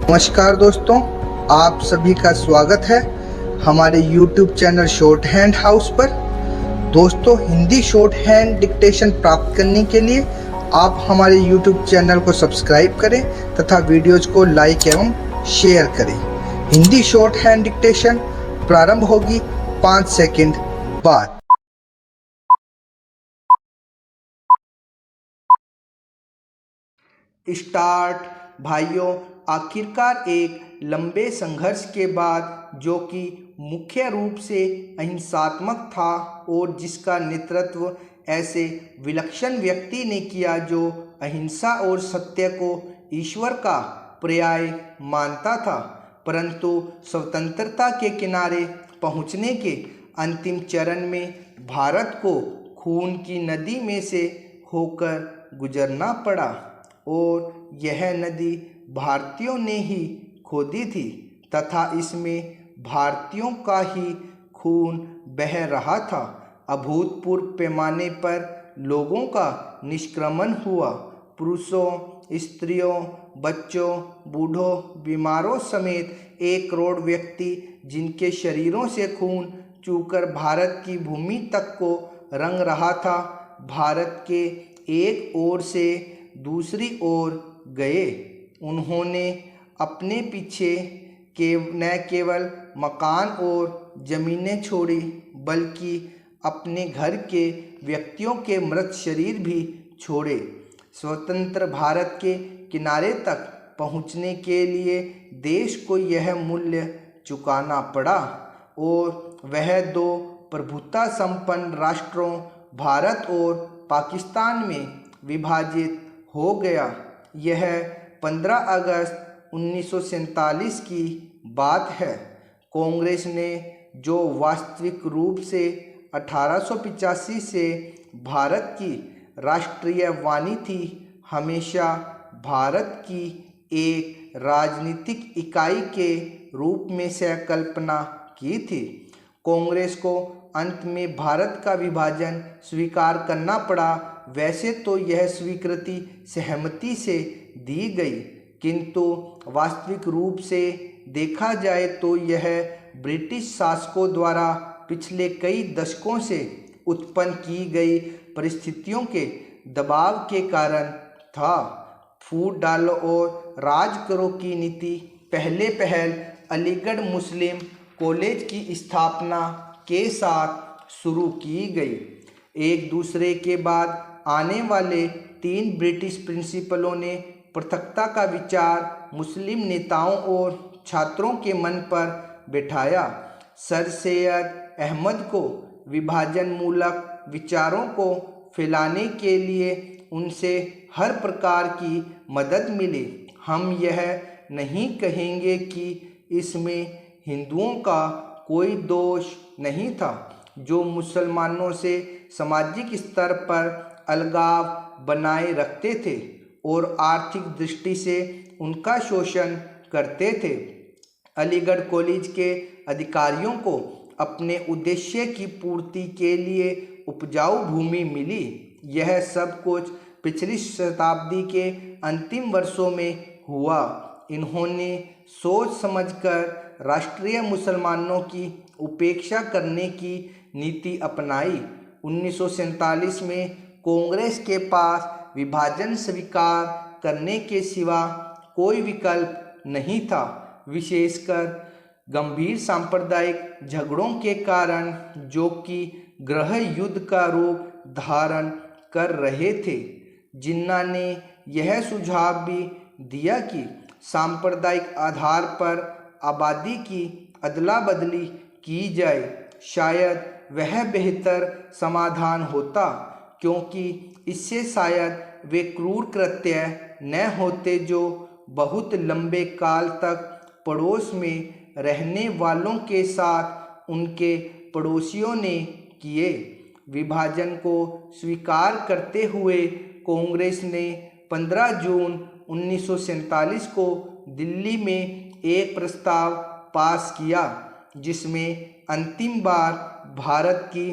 नमस्कार दोस्तों, आप सभी का स्वागत है हमारे YouTube channel short hand house पर। दोस्तों, हिंदी शॉर्ट हैंड डिक्टेशन प्राप्त करने के लिए आप हमारे YouTube चैनल को सब्सक्राइब करें तथा वीडियोज को लाइक एवं शेयर करें। हिंदी शॉर्ट हैंड डिक्टेशन प्रारंभ होगी 5 सेकंड बाद। स्टार्ट। भाइयों, आखिरकार एक लंबे संघर्ष के बाद, जो कि मुख्य रूप से अहिंसात्मक था और जिसका नेतृत्व ऐसे विलक्षण व्यक्ति ने किया जो अहिंसा और सत्य को ईश्वर का पर्याय मानता था, परंतु स्वतंत्रता के किनारे पहुंचने के अंतिम चरण में भारत को खून की नदी में से होकर गुजरना पड़ा। और यह नदी भारतीयों ने ही खोदी थी तथा इसमें भारतीयों का ही खून बह रहा था। अभूतपूर्व पैमाने पर लोगों का निष्क्रमण हुआ। पुरुषों, स्त्रियों, बच्चों, बूढ़ों, बीमारों समेत 1 करोड़ व्यक्ति, जिनके शरीरों से खून चूकर भारत की भूमि तक को रंग रहा था, भारत के एक ओर से दूसरी ओर गए। उन्होंने अपने पीछे न केवल मकान और ज़मीनें छोड़ी, बल्कि अपने घर के व्यक्तियों के मृत शरीर भी छोड़े। स्वतंत्र भारत के किनारे तक पहुंचने के लिए देश को यह मूल्य चुकाना पड़ा और वह 2 प्रभुता संपन्न राष्ट्रों भारत और पाकिस्तान में विभाजित हो गया। यह 15 अगस्त 1947 की बात है। कांग्रेस ने, जो वास्तविक रूप से 1885 से भारत की राष्ट्रीय वाणी थी, हमेशा भारत की एक राजनीतिक इकाई के रूप में संकल्पना की थी। कांग्रेस को अंत में भारत का विभाजन स्वीकार करना पड़ा। वैसे तो यह स्वीकृति सहमति से दी गई, किंतु वास्तविक रूप से देखा जाए तो यह ब्रिटिश शासकों द्वारा पिछले कई दशकों से उत्पन्न की गई परिस्थितियों के दबाव के कारण था। फूट डालो और राज करो की नीति पहले अलीगढ़ मुस्लिम कॉलेज की स्थापना के साथ शुरू की गई। एक दूसरे के बाद आने वाले 3 ब्रिटिश प्रिंसिपलों ने पृथकता का विचार मुस्लिम नेताओं और छात्रों के मन पर बिठाया। सर सैयद अहमद को विभाजन मूलक विचारों को फैलाने के लिए उनसे हर प्रकार की मदद मिली। हम यह नहीं कहेंगे कि इसमें हिंदुओं का कोई दोष नहीं था, जो मुसलमानों से सामाजिक स्तर पर अलगाव बनाए रखते थे और आर्थिक दृष्टि से उनका शोषण करते थे। अलीगढ़ कॉलेज के अधिकारियों को अपने उद्देश्य की पूर्ति के लिए उपजाऊ भूमि मिली। यह सब कुछ पिछली शताब्दी के अंतिम वर्षों में हुआ। इन्होंने सोच समझकर राष्ट्रीय मुसलमानों की उपेक्षा करने की नीति अपनाई। 1947 में कांग्रेस के पास विभाजन स्वीकार करने के सिवा कोई विकल्प नहीं था, विशेषकर गंभीर सांप्रदायिक झगड़ों के कारण, जो कि गृह युद्ध का रूप धारण कर रहे थे। जिन्ना ने यह सुझाव भी दिया कि सांप्रदायिक आधार पर आबादी की अदला बदली की जाए। शायद वह बेहतर समाधान होता, क्योंकि इससे शायद वे क्रूर कृत्य न होते जो बहुत लंबे काल तक पड़ोस में रहने वालों के साथ उनके पड़ोसियों ने किए। विभाजन को स्वीकार करते हुए कांग्रेस ने 15 जून 1947 को दिल्ली में एक प्रस्ताव पास किया, जिसमें अंतिम बार भारत की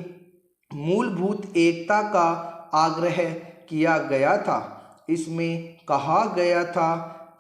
मूलभूत एकता का आग्रह किया गया था। इसमें कहा गया था,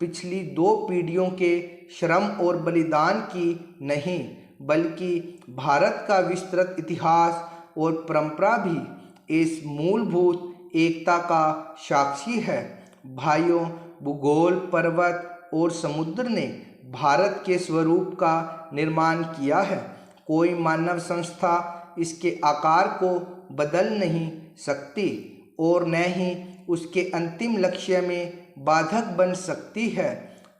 पिछली 2 पीढ़ियों के श्रम और बलिदान की नहीं, बल्कि भारत का विस्तृत इतिहास और परंपरा भी इस मूलभूत एकता का साक्षी है। भाइयों, भूगोल, पर्वत और समुद्र ने भारत के स्वरूप का निर्माण किया है। कोई मानव संस्था इसके आकार को बदल नहीं सकती और न ही उसके अंतिम लक्ष्य में बाधक बन सकती है।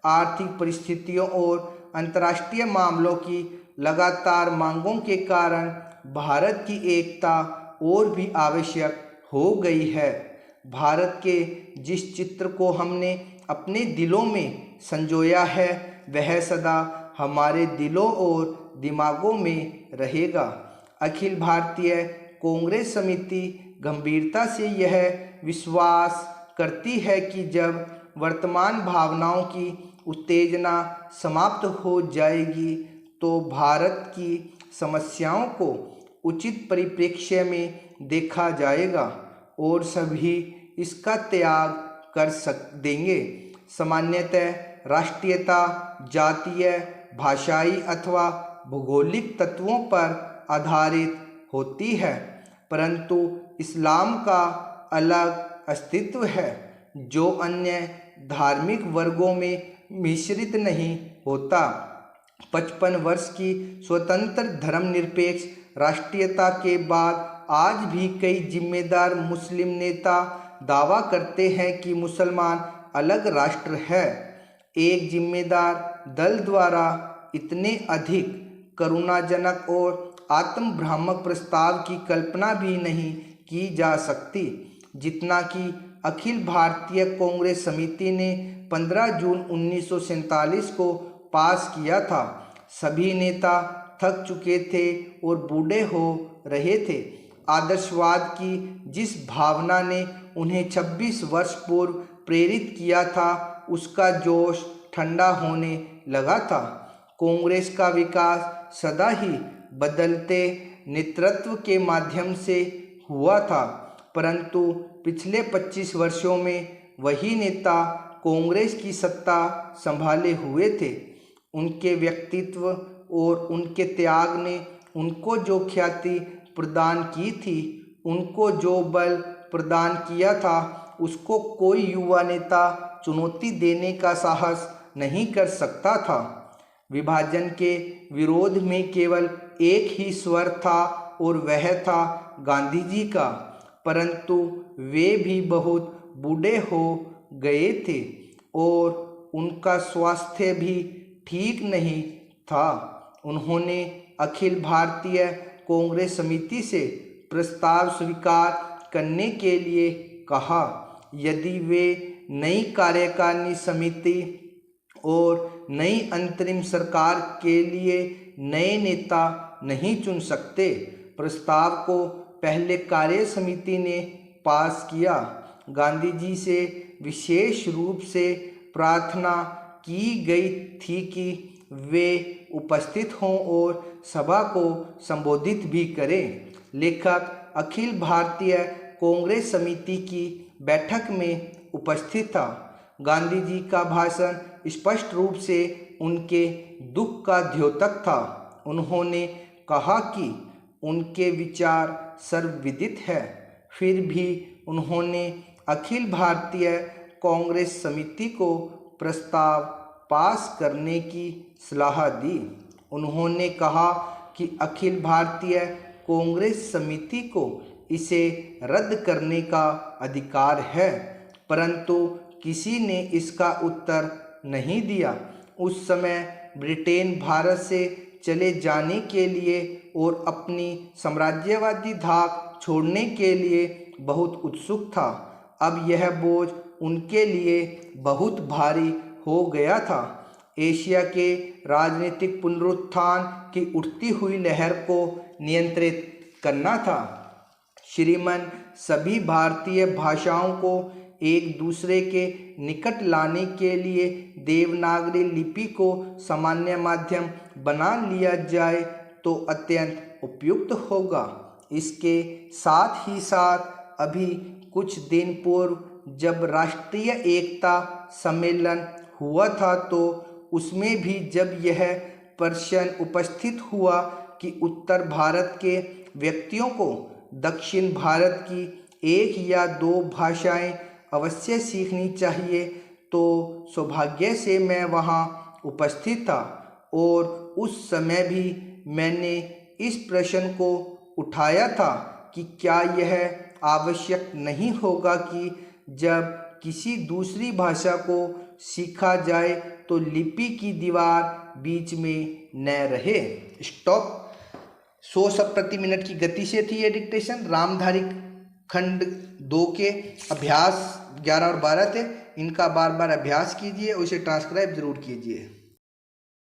आर्थिक परिस्थितियों और अंतर्राष्ट्रीय मामलों की लगातार मांगों के कारण भारत की एकता और भी आवश्यक हो गई है। भारत के जिस चित्र को हमने अपने दिलों में संजोया है, वह सदा हमारे दिलों और दिमागों में रहेगा। अखिल भारतीय कांग्रेस समिति गंभीरता से यह विश्वास करती है कि जब वर्तमान भावनाओं की उत्तेजना समाप्त हो जाएगी, तो भारत की समस्याओं को उचित परिप्रेक्ष्य में देखा जाएगा और सभी इसका त्याग कर देंगे। सामान्यतः राष्ट्रीयता जातीय, भाषाई अथवा भौगोलिक तत्वों पर आधारित होती है, परंतु इस्लाम का अलग अस्तित्व है जो अन्य धार्मिक वर्गों में मिश्रित नहीं होता। 55 वर्ष की स्वतंत्र धर्मनिरपेक्ष राष्ट्रीयता के बाद आज भी कई जिम्मेदार मुस्लिम नेता दावा करते हैं कि मुसलमान अलग राष्ट्र है। एक जिम्मेदार दल द्वारा इतने अधिक करुणाजनक और आत्मभ्रामक प्रस्ताव की कल्पना भी नहीं की जा सकती जितना कि अखिल भारतीय कांग्रेस समिति ने 15 जून 1947 को पास किया था। सभी नेता थक चुके थे और बूढ़े हो रहे थे। आदर्शवाद की जिस भावना ने उन्हें 26 वर्ष पूर्व प्रेरित किया था, उसका जोश ठंडा होने लगा था। कांग्रेस का विकास सदा ही बदलते नेतृत्व के माध्यम से हुआ था, परंतु पिछले 25 वर्षों में वही नेता कांग्रेस की सत्ता संभाले हुए थे। उनके व्यक्तित्व और उनके त्याग ने उनको जो ख्याति प्रदान की थी, उनको जो बल प्रदान किया था, उसको कोई युवा नेता चुनौती देने का साहस नहीं कर सकता था। विभाजन के विरोध में केवल एक ही स्वर था और वह था गांधी जी का, परंतु वे भी बहुत बूढ़े हो गए थे और उनका स्वास्थ्य भी ठीक नहीं था। उन्होंने अखिल भारतीय कांग्रेस समिति से प्रस्ताव स्वीकार करने के लिए कहा। यदि वे नई कार्यकारिणी समिति और नई अंतरिम सरकार के लिए नए नेता नहीं चुन सकते, प्रस्ताव को पहले कार्य समिति ने पास किया। गांधी जी से विशेष रूप से प्रार्थना की गई थी कि वे उपस्थित हों और सभा को संबोधित भी करें। लेखक अखिल भारतीय कांग्रेस समिति की बैठक में उपस्थित था। गांधी जी का भाषण स्पष्ट रूप से उनके दुख का द्योतक था। उन्होंने कहा कि उनके विचार सर्वविदित है, फिर भी उन्होंने अखिल भारतीय कांग्रेस समिति को प्रस्ताव पास करने की सलाह दी। उन्होंने कहा कि अखिल भारतीय कांग्रेस समिति को इसे रद्द करने का अधिकार है, परंतु किसी ने इसका उत्तर नहीं दिया। उस समय ब्रिटेन भारत से चले जाने के लिए और अपनी साम्राज्यवादी धाक छोड़ने के लिए बहुत उत्सुक था। अब यह बोझ उनके लिए बहुत भारी हो गया था। एशिया के राजनीतिक पुनरुत्थान की उठती हुई लहर को नियंत्रित करना था। श्रीमान सभी भारतीय भाषाओं को एक दूसरे के निकट लाने के लिए देवनागरी लिपि को सामान्य माध्यम बना लिया जाए तो अत्यंत उपयुक्त होगा। इसके साथ ही साथ अभी कुछ दिन पूर्व जब राष्ट्रीय एकता सम्मेलन हुआ था, तो उसमें भी जब यह प्रश्न उपस्थित हुआ कि उत्तर भारत के व्यक्तियों को दक्षिण भारत की एक या दो भाषाएं अवश्य सीखनी चाहिए, तो सौभाग्य से मैं वहाँ उपस्थित था और उस समय भी मैंने इस प्रश्न को उठाया था कि क्या यह आवश्यक नहीं होगा कि जब किसी दूसरी भाषा को सीखा जाए तो लिपि की दीवार बीच में न रहे। स्टॉप। 100 शब्द प्रति मिनट की गति से थी ये डिक्टेशन। रामधारी खंड 2 के अभ्यास 11 और 12 थे। इनका बार बार अभ्यास कीजिए और इसे ट्रांसक्राइब जरूर कीजिए।